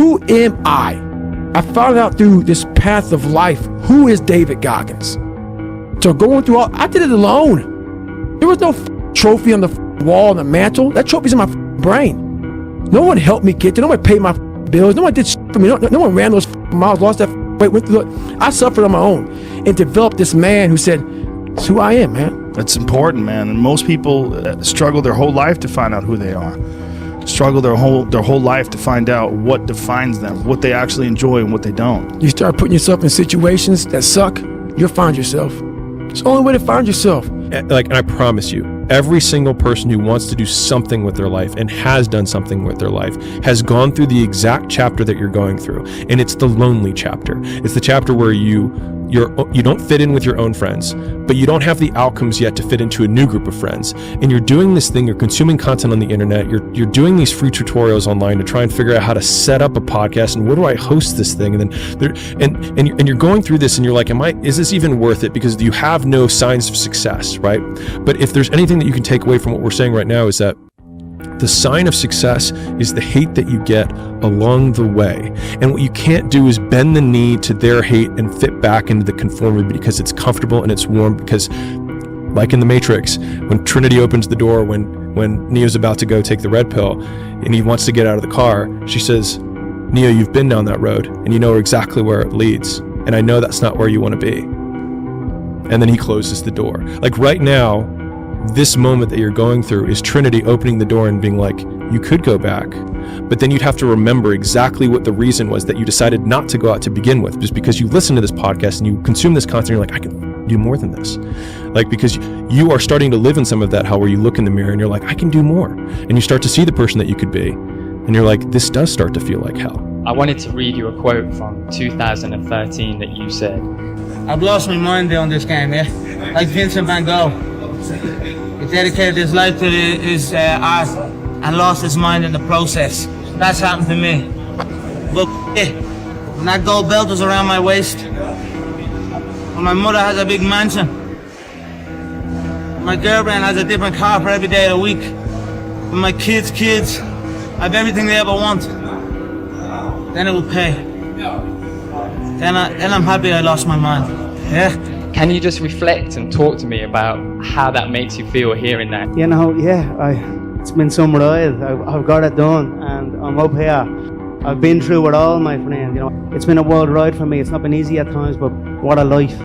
who am I? I found out through this path of life, who is David Goggins? So going through I did it alone. There was no trophy on the wall, on the mantle. That trophy's in my brain. No one helped me get there. No one paid my bills. No one did for me. No one ran those miles, lost that weight, went through it. I suffered on my own and developed this man who said, it's who I am, man. That's important, man. And most people struggle their whole life to find out who they are. Struggle their whole life to find out what defines them, what they actually enjoy and what they don't. You start putting yourself in situations that suck, you'll find yourself. It's the only way to find yourself. And I promise you, every single person who wants to do something with their life and has done something with their life has gone through the exact chapter that you're going through. And it's the lonely chapter. It's the chapter where you don't fit in with your own friends, but you don't have the outcomes yet to fit into a new group of friends. And you're doing this thing, you're consuming content on the internet, you're doing these free tutorials online to try and figure out how to set up a podcast and where do I host this thing? And then you're going through this and you're like, is this even worth it? Because you have no signs of success, right? But if there's anything that you can take away from what we're saying right now, is that the sign of success is the hate that you get along the way. And what you can't do is bend the knee to their hate and fit back into the conformity because it's comfortable and it's warm. Because like in the Matrix, when Trinity opens the door, when Neo's about to go take the red pill and he wants to get out of the car, she says, Neo, you've been down that road and you know exactly where it leads. And I know that's not where you want to be. And then he closes the door. Like right now, this moment that you're going through is Trinity opening the door and being like, you could go back, but then you'd have to remember exactly what the reason was that you decided not to go out to begin with, just because you listen to this podcast and you consume this content, you're like, I can do more than this. Like, because you are starting to live in some of that hell where you look in the mirror and you're like, I can do more. And you start to see the person that you could be. And you're like, this does start to feel like hell. I wanted to read you a quote from 2013 that you said. I've lost my mind doing this game, yeah? Like Vincent van Gogh. He dedicated his life to his art and lost his mind in the process. That's happened to me. But when that gold belt was around my waist, when my mother has a big mansion, my girlfriend has a different car for every day of the week, when my kids have everything they ever want, then it will pay. Then I'm happy I lost my mind. Yeah. Can you just reflect and talk to me about how that makes you feel hearing that? You know, it's been some ride. I've got it done and I'm up here. I've been through it all, my friend. You know, it's been a wild ride for me. It's not been easy at times, but what a life.